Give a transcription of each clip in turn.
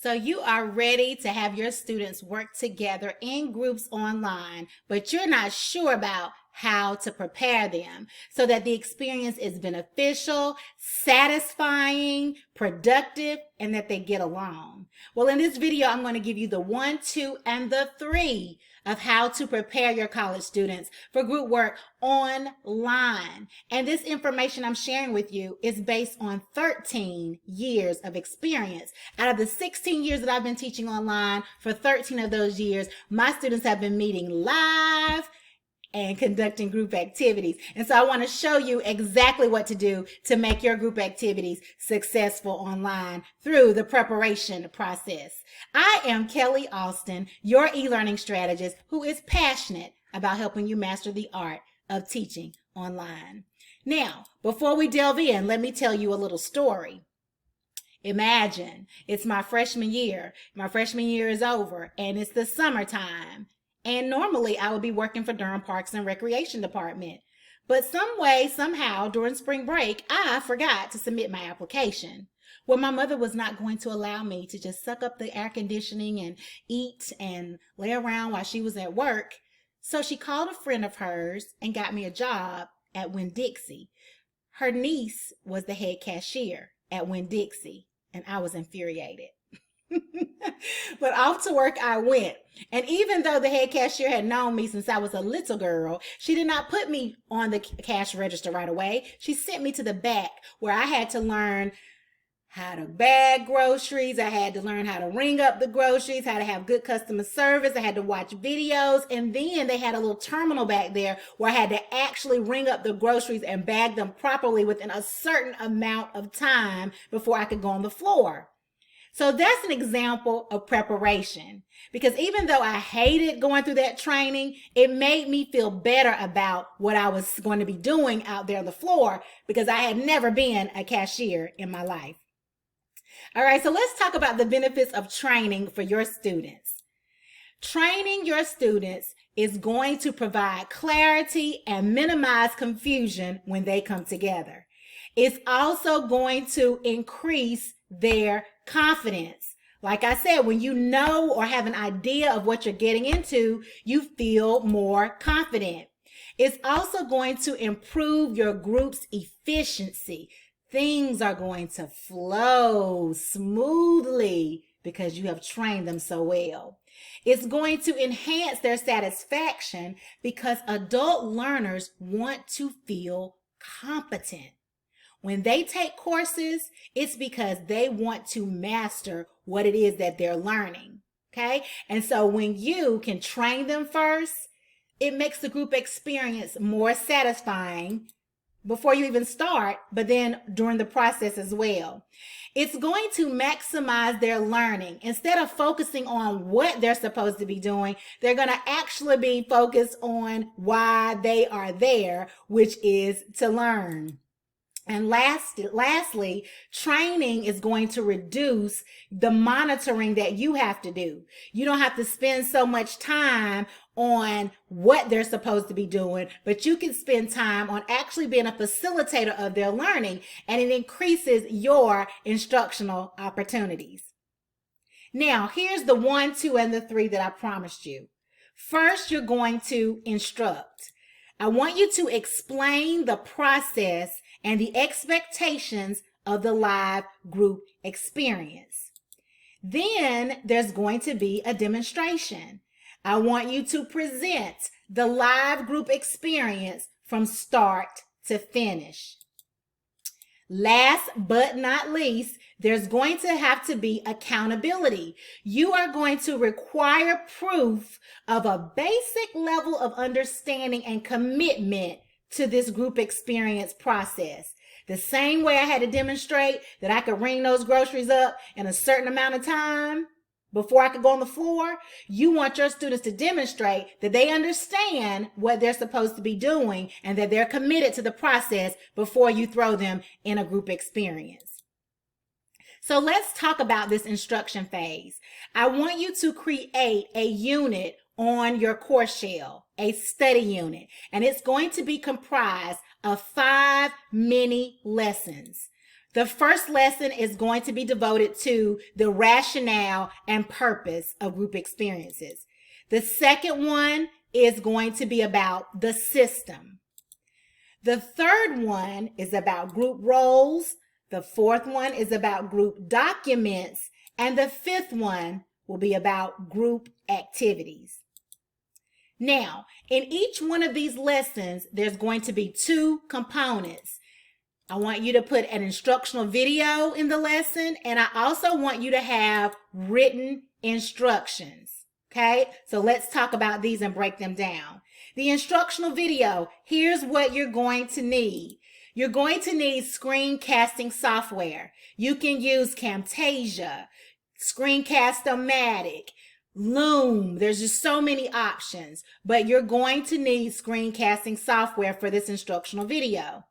So you are ready to have your students work together in groups online, but you're not sure about how to prepare them so that the experience is beneficial, satisfying, productive, and that they get along. Well, in this video, I'm going to give you the 1, 2, and the 3 of how to prepare your college students for group work online. And this information I'm sharing with you is based on 13 years of experience. Out of the 16 years that I've been teaching online, for 13 of those years, my students have been meeting live and conducting group activities. And so I want to show you exactly what to do to make your group activities successful online through the preparation process. I am Kellie Alston, your e-learning strategist who is passionate about helping you master the art of teaching online. Now, before we delve in, let me tell you a little story. Imagine it's my freshman year. My freshman year is over and it's the summertime. And normally I would be working for Durham Parks and Recreation Department. But some way, somehow, during spring break, I forgot to submit my application. Well, my mother was not going to allow me to just suck up the air conditioning and eat and lay around while she was at work. So she called a friend of hers and got me a job at Winn-Dixie. Her niece was the head cashier at Winn-Dixie, and I was infuriated. But off to work I went. And even though the head cashier had known me since I was a little girl, she did not put me on the cash register right away. She sent me to the back where I had to learn how to bag groceries. I had to learn how to ring up the groceries, how to have good customer service. I had to watch videos. And then they had a little terminal back there where I had to actually ring up the groceries and bag them properly within a certain amount of time before I could go on the floor. So that's an example of preparation, because even though I hated going through that training, it made me feel better about what I was going to be doing out there on the floor, because I had never been a cashier in my life. All right, so let's talk about the benefits of training for your students. Training your students is going to provide clarity and minimize confusion when they come together. It's also going to increase their confidence. Like I said, when you know or have an idea of what you're getting into, you feel more confident. It's also going to improve your group's efficiency. Things are going to flow smoothly because you have trained them so well. It's going to enhance their satisfaction because adult learners want to feel competent. When they take courses, it's because they want to master what it is that they're learning, okay? And so when you can train them first, it makes the group experience more satisfying before you even start, but then during the process as well. It's going to maximize their learning. Instead of focusing on what they're supposed to be doing, they're going to actually be focused on why they are there, which is to learn. And lastly, training is going to reduce the monitoring that you have to do. You don't have to spend so much time on what they're supposed to be doing, but you can spend time on actually being a facilitator of their learning, and it increases your instructional opportunities. Now, here's the 1, 2, and the 3 that I promised you. First, you're going to instruct. I want you to explain the process and the expectations of the live group experience. Then there's going to be a demonstration. I want you to present the live group experience from start to finish. Last but not least, there's going to have to be accountability. You are going to require proof of a basic level of understanding and commitment to this group experience process. The same way I had to demonstrate that I could ring those groceries up in a certain amount of time before I could go on the floor, you want your students to demonstrate that they understand what they're supposed to be doing and that they're committed to the process before you throw them in a group experience. So let's talk about this instruction phase. I want you to create a unit on your course shell, a study unit, and it's going to be comprised of 5 mini lessons. The first lesson is going to be devoted to the rationale and purpose of group experiences. The second one is going to be about the system. The third one is about group roles. The fourth one is about group documents. And the fifth one will be about group activities. Now, in each one of these lessons, there's going to be two components. I want you to put an instructional video in the lesson, and I also want you to have written instructions. Okay, so let's talk about these and break them down. The instructional video, here's what you're going to need. You're going to need screencasting software. You can use Camtasia, Screencast-O-Matic, Loom. There's just so many options, but you're going to need screencasting software for this instructional video.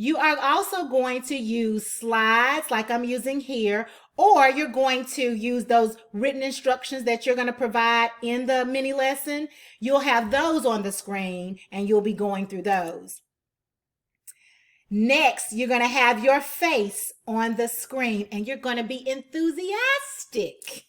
You are also going to use slides like I'm using here, or you're going to use those written instructions that you're going to provide in the mini lesson. You'll have those on the screen and you'll be going through those. Next, you're going to have your face on the screen and you're going to be enthusiastic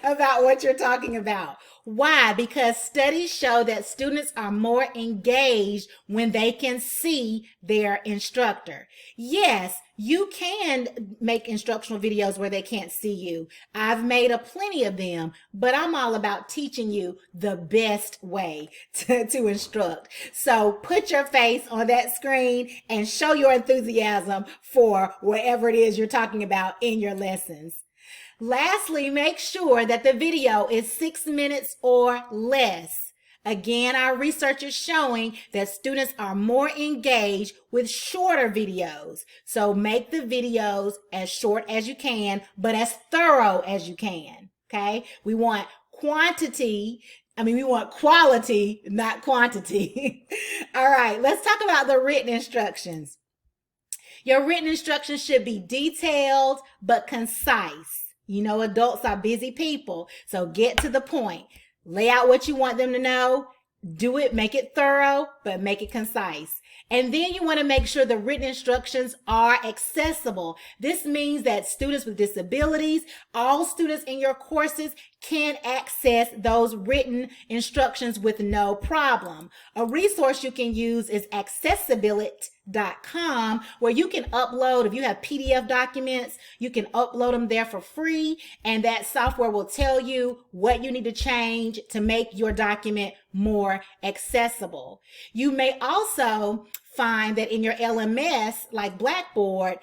about what you're talking about. Why? Because studies show that students are more engaged when they can see their instructor. Yes, you can make instructional videos where they can't see you. I've made a plenty of them, but I'm all about teaching you the best way to instruct. So put your face on that screen and show your enthusiasm for whatever it is you're talking about in your lessons. Lastly, make sure that the video is 6 minutes or less. Again, our research is showing that students are more engaged with shorter videos. So make the videos as short as you can, but as thorough as you can. Okay? We want quality, not quantity. All right, let's talk about the written instructions. Your written instructions should be detailed but concise. You know, adults are busy people, so get to the point. Lay out what you want them to know. Do it, make it thorough, but make it concise. And then you want to make sure the written instructions are accessible. This means that students with disabilities, all students in your courses can access those written instructions with no problem. A resource you can use is accessibility.com, where you can upload, if you have PDF documents, you can upload them there for free, and that software will tell you what you need to change to make your document more accessible. You may also find that in your LMS, like Blackboard,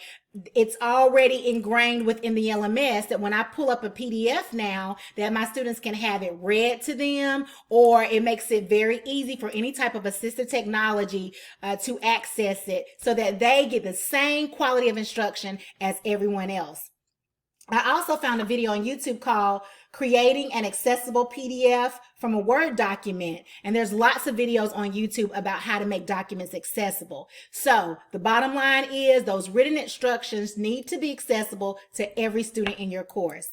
it's already ingrained within the LMS that when I pull up a PDF now, that my students can have it read to them, or it makes it very easy for any type of assistive technology to access it so that they get the same quality of instruction as everyone else. I also found a video on YouTube called Creating an Accessible PDF from a Word Document. And there's lots of videos on YouTube about how to make documents accessible. So the bottom line is those written instructions need to be accessible to every student in your course.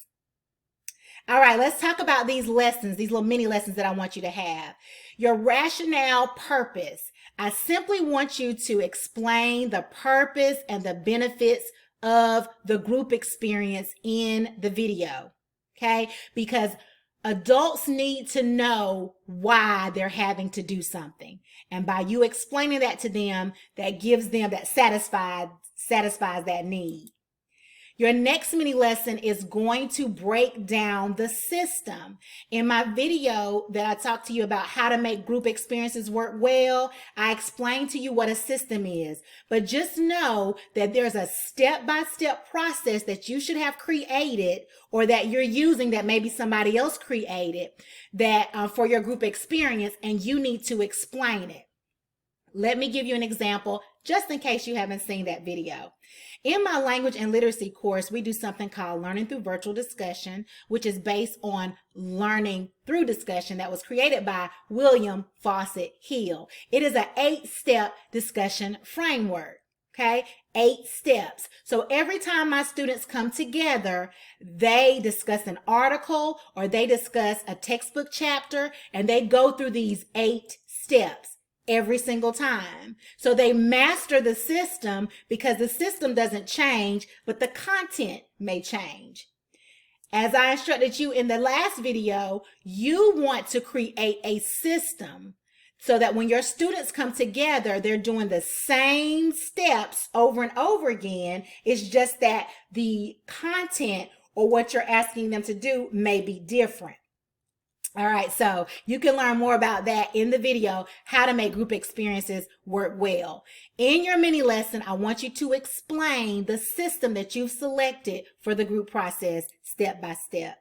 All right, let's talk about these lessons, these little mini lessons that I want you to have. Your rationale purpose. I simply want you to explain the purpose and the benefits of the group experience in the video, okay? Because adults need to know why they're having to do something. And by you explaining that to them, that gives them, that satisfies that need. Your next mini lesson is going to break down the system. In my video that I talked to you about how to make group experiences work well, I explained to you what a system is. But just know that there's a step-by-step process that you should have created or that you're using that maybe somebody else created that for your group experience, and you need to explain it. Let me give you an example just in case you haven't seen that video. In my language and literacy course, we do something called Learning Through Virtual Discussion, which is based on learning through discussion that was created by William Fawcett Hill. It is an 8-step discussion framework, okay? 8 steps. So every time my students come together, they discuss an article or they discuss a textbook chapter, and they go through these 8 steps. every single time. So they master the system because the system doesn't change, but the content may change. As I instructed you in the last video, you want to create a system so that when your students come together, they're doing the same steps over and over again. It's just that the content or what you're asking them to do may be different. All right, so you can learn more about that in the video, how to make group experiences work well. In your mini lesson, I want you to explain the system that you've selected for the group process step by step.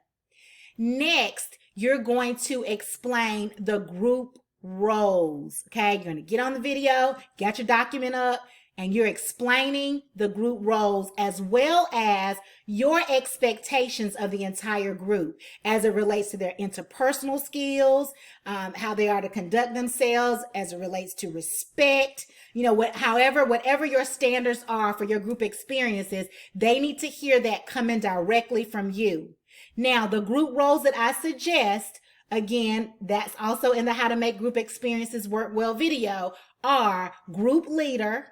Next, you're going to explain the group roles, okay? You're going to get on the video, get your document up, and you're explaining the group roles as well as your expectations of the entire group as it relates to their interpersonal skills, how they are to conduct themselves as it relates to respect. You know, whatever your standards are for your group experiences, they need to hear that coming directly from you. Now, the group roles that I suggest, again, that's also in the How to Make Group Experiences Work Well video, are group leader,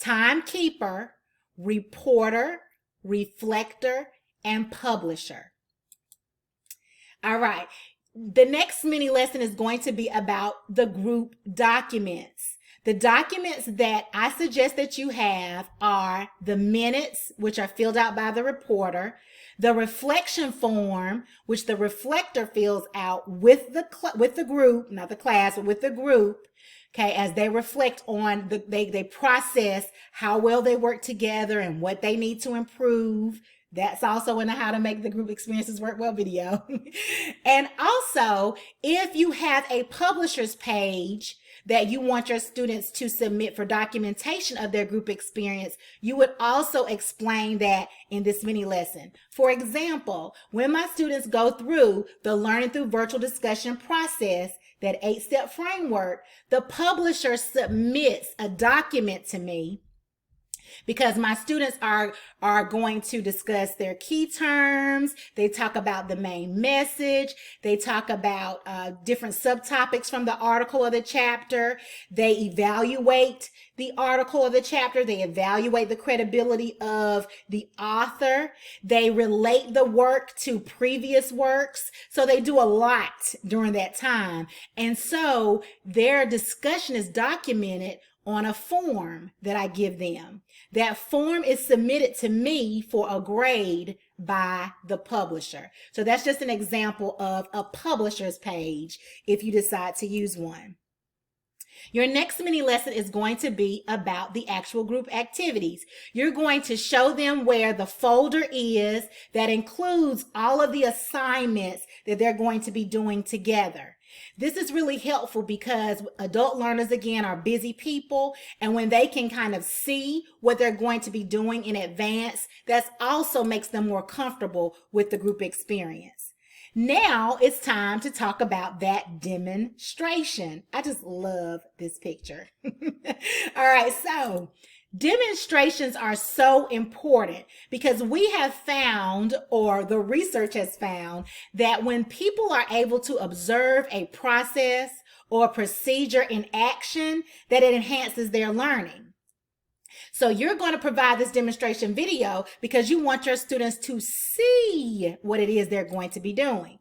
timekeeper, reporter, reflector, and publisher. All right. The next mini lesson is going to be about the group documents. The documents that I suggest that you have are the minutes, which are filled out by the reporter, the reflection form, which the reflector fills out with the group, not the class, but with the group. Okay, as they reflect on they process how well they work together and what they need to improve. That's also in the How to Make the Group Experiences Work Well video. And also, if you have a publisher's page that you want your students to submit for documentation of their group experience, you would also explain that in this mini lesson. For example, when my students go through the Learning Through Virtual Discussion process, that 8-step framework, the publisher submits a document to me because my students are going to discuss their key terms. They talk about the main message. They talk about different subtopics from the article or the chapter. They evaluate the article or the chapter. They evaluate the credibility of the author. They relate the work to previous works. So they do a lot during that time. And so their discussion is documented on a form that I give them. That form is submitted to me for a grade by the publisher. So that's just an example of a publisher's page if you decide to use one. Your next mini lesson is going to be about the actual group activities. You're going to show them where the folder is that includes all of the assignments that they're going to be doing together. This is really helpful because adult learners, again, are busy people. And when they can kind of see what they're going to be doing in advance, that also makes them more comfortable with the group experience. Now it's time to talk about that demonstration. I just love this picture. All right, so demonstrations are so important because we have found, or the research has found, that when people are able to observe a process or a procedure in action, that it enhances their learning. So you're going to provide this demonstration video because you want your students to see what it is they're going to be doing.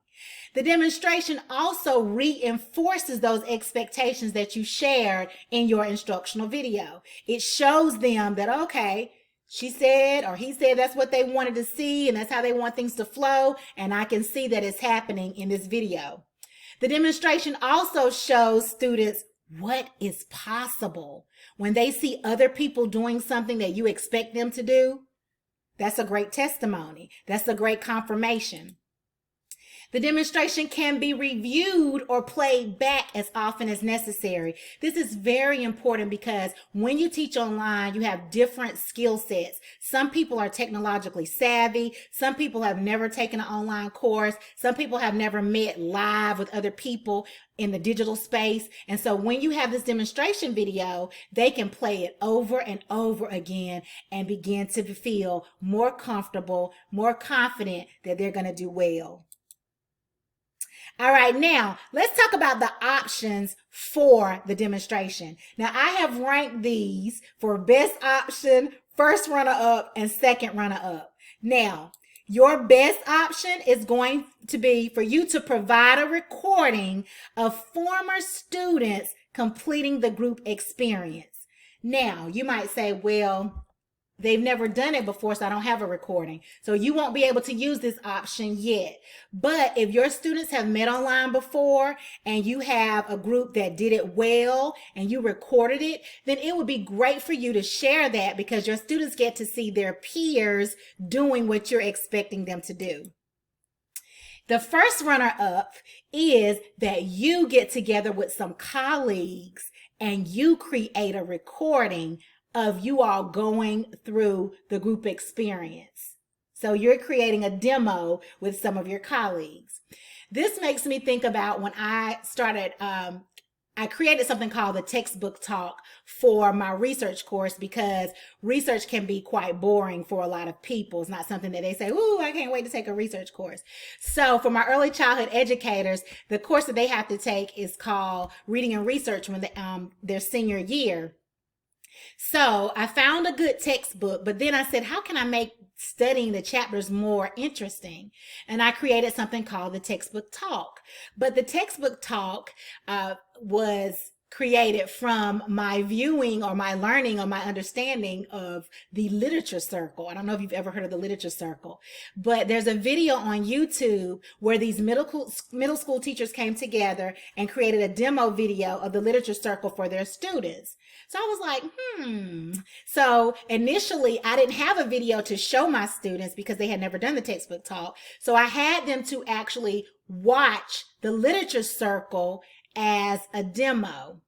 The demonstration also reinforces those expectations that you shared in your instructional video. It shows them that, okay, she said or he said that's what they wanted to see and that's how they want things to flow, and I can see that it's happening in this video. The demonstration also shows students what is possible. When they see other people doing something that you expect them to do, that's a great testimony. That's a great confirmation. The demonstration can be reviewed or played back as often as necessary. This is very important because when you teach online, you have different skill sets. Some people are technologically savvy. Some people have never taken an online course. Some people have never met live with other people in the digital space. And so when you have this demonstration video, they can play it over and over again and begin to feel more comfortable, more confident that they're going to do well. All right, now let's talk about the options for the demonstration. Now I have ranked these for best option, first runner up, and second runner up. Now, your best option is going to be for you to provide a recording of former students completing the group experience. Now, you might say, well, they've never done it before, so I don't have a recording. So you won't be able to use this option yet. But if your students have met online before and you have a group that did it well and you recorded it, then it would be great for you to share that because your students get to see their peers doing what you're expecting them to do. The first runner up is that you get together with some colleagues and you create a recording of you all going through the group experience. So you're creating a demo with some of your colleagues. This makes me think about when I started, I created something called the textbook talk for my research course because research can be quite boring for a lot of people. It's not something that they say, ooh, I can't wait to take a research course. So for my early childhood educators, the course that they have to take is called Reading and Research when their senior year. So I found a good textbook, but then I said, how can I make studying the chapters more interesting? And I created something called the textbook talk. But the textbook talk was created from my viewing or my learning or my understanding of the literature circle. I don't know if you've ever heard of the literature circle, but there's a video on YouTube where these middle school teachers came together and created a demo video of the literature circle for their students. So I was like, So initially I didn't have a video to show my students because they had never done the textbook talk. So I had them to actually watch the literature circle as a demo.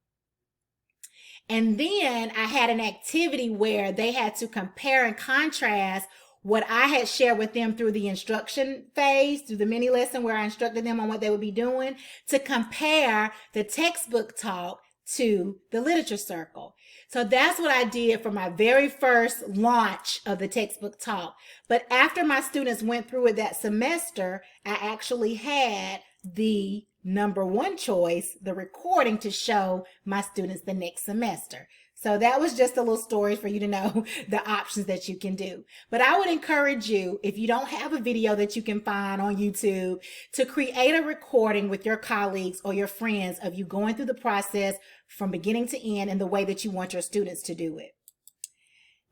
And then I had an activity where they had to compare and contrast what I had shared with them through the instruction phase, through the mini lesson where I instructed them on what they would be doing, to compare the textbook talk to the literature circle. So that's what I did for my very first launch of the textbook talk. But after my students went through it that semester, I actually had the number one choice, the recording, to show my students the next semester. So that was just a little story for you to know the options that you can do. But I would encourage you, if you don't have a video that you can find on YouTube, to create a recording with your colleagues or your friends of you going through the process from beginning to end in the way that you want your students to do it.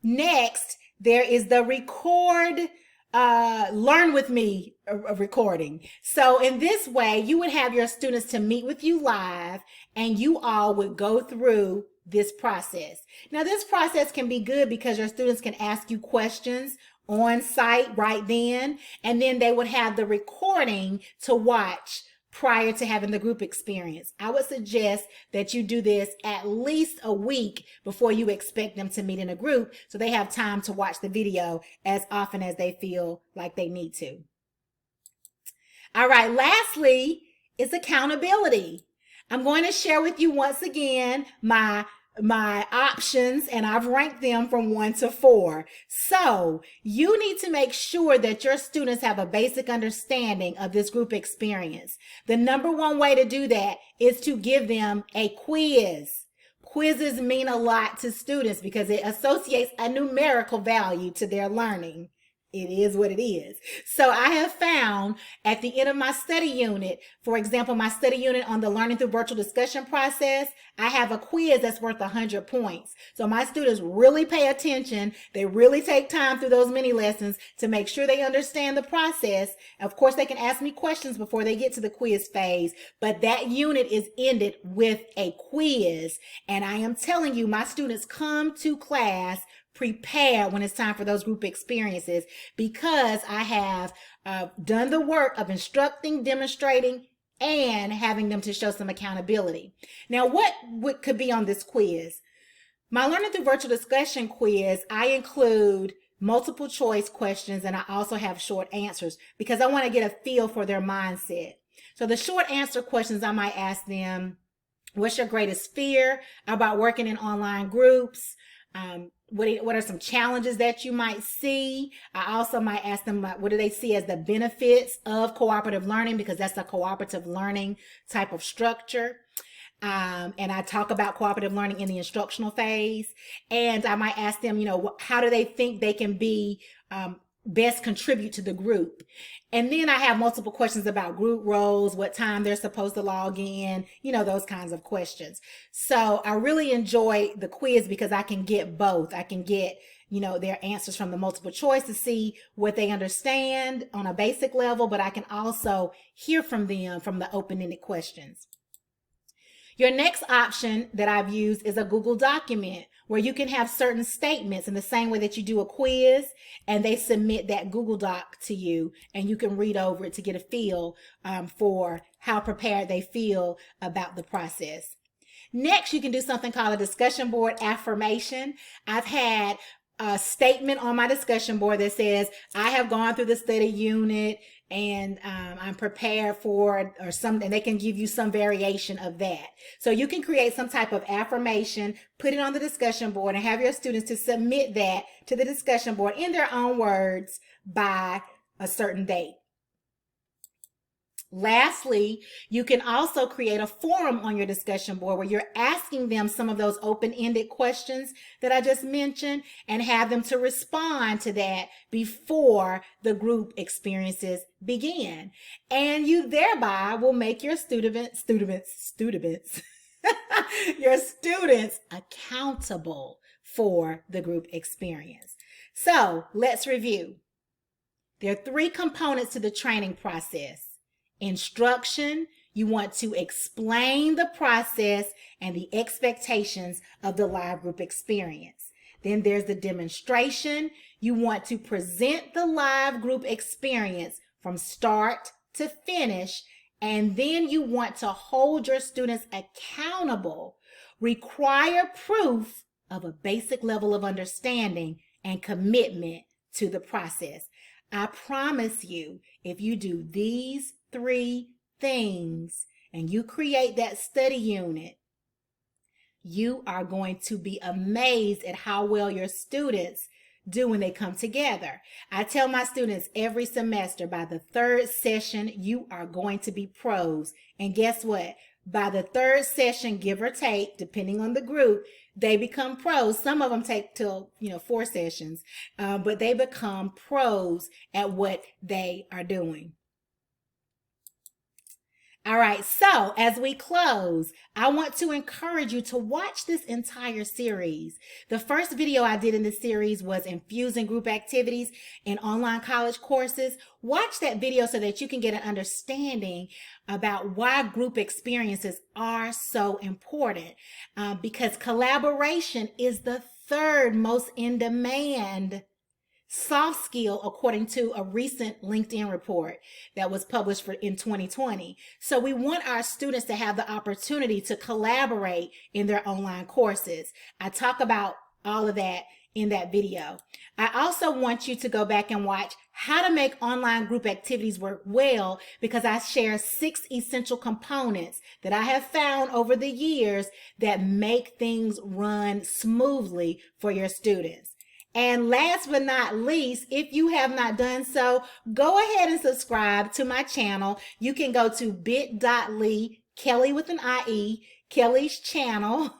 Next, there is the learn with me recording. So in this way, you would have your students to meet with you live and you all would go through this process. Now, this process can be good because your students can ask you questions on site right then, and then they would have the recording to watch prior to having the group experience. I would suggest that you do this at least a week before you expect them to meet in a group so they have time to watch the video as often as they feel like they need to. All right, lastly is accountability. I'm going to share with you once again my options, and I've ranked them from 1 to 4. So you need to make sure that your students have a basic understanding of this group experience. The number one way to do that is to give them a quiz. Quizzes mean a lot to students because it associates a numerical value to their learning. It is what it is. So I have found at the end of my study unit, for example, my study unit on the learning through virtual discussion process, I have a quiz that's worth 100 points. So my students really pay attention. They really take time through those mini lessons to make sure they understand the process. Of course, they can ask me questions before they get to the quiz phase, but that unit is ended with a quiz. And I am telling you, my students come to class prepare when it's time for those group experiences because I have done the work of instructing, demonstrating, and having them to show some accountability. Now, what could be on this quiz? My Learning Through Virtual Discussion quiz, I include multiple choice questions and I also have short answers because I want to get a feel for their mindset. So the short answer questions, I might ask them, what's your greatest fear about working in online groups? What are some challenges that you might see? I also might ask them, what do they see as the benefits of cooperative learning, because that's a cooperative learning type of structure. And I talk about cooperative learning in the instructional phase. And I might ask them, how do they think they can be best contribute to the group? And then I have multiple questions about group roles, what time they're supposed to log in, those kinds of questions. So I really enjoy the quiz because I can get both. I can get, their answers from the multiple choice to see what they understand on a basic level, but I can also hear from them from the open-ended questions. Your next option that I've used is a Google document where you can have certain statements in the same way that you do a quiz, and they submit that Google Doc to you and you can read over it to get a feel for how prepared they feel about the process. Next, you can do something called a discussion board affirmation. I've had a statement on my discussion board that says, I have gone through the study unit and I'm prepared for, or something, and they can give you some variation of that. So you can create some type of affirmation, put it on the discussion board, and have your students to submit that to the discussion board in their own words by a certain date. Lastly, you can also create a forum on your discussion board where you're asking them some of those open-ended questions that I just mentioned and have them to respond to that before the group experiences begin. And you thereby will make your students your students accountable for the group experience. So let's review. There are 3 components to the training process. Instruction, you want to explain the process and the expectations of the live group experience. Then there's the demonstration. You want to present the live group experience from start to finish, and then you want to hold your students accountable, require proof of a basic level of understanding and commitment to the process. I promise you, if you do these 3 things and you create that study unit, you are going to be amazed at how well your students do when they come together. I tell my students every semester, by the 3rd session, you are going to be pros. And guess what? By the 3rd session, give or take, depending on the group, they become pros. Some of them take till 4 sessions, but they become pros at what they are doing. All right, so as we close, I want to encourage you to watch this entire series. The first video I did in this series was Infusing Group Activities in Online College Courses. Watch that video so that you can get an understanding about why group experiences are so important, because collaboration is the 3rd most in demand soft skill, according to a recent LinkedIn report that was published in 2020. So we want our students to have the opportunity to collaborate in their online courses. I talk about all of that in that video. I also want you to go back and watch how to make online group activities work well, because I share 6 essential components that I have found over the years that make things run smoothly for your students. And last but not least, if you have not done so, go ahead and subscribe to my channel. You can go to bit.ly, Kellie with an IE, Kellie's channel,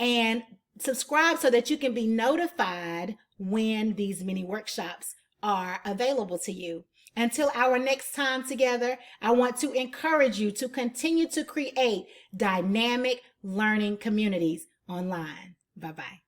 and subscribe so that you can be notified when these mini workshops are available to you. Until our next time together, I want to encourage you to continue to create dynamic learning communities online. Bye-bye.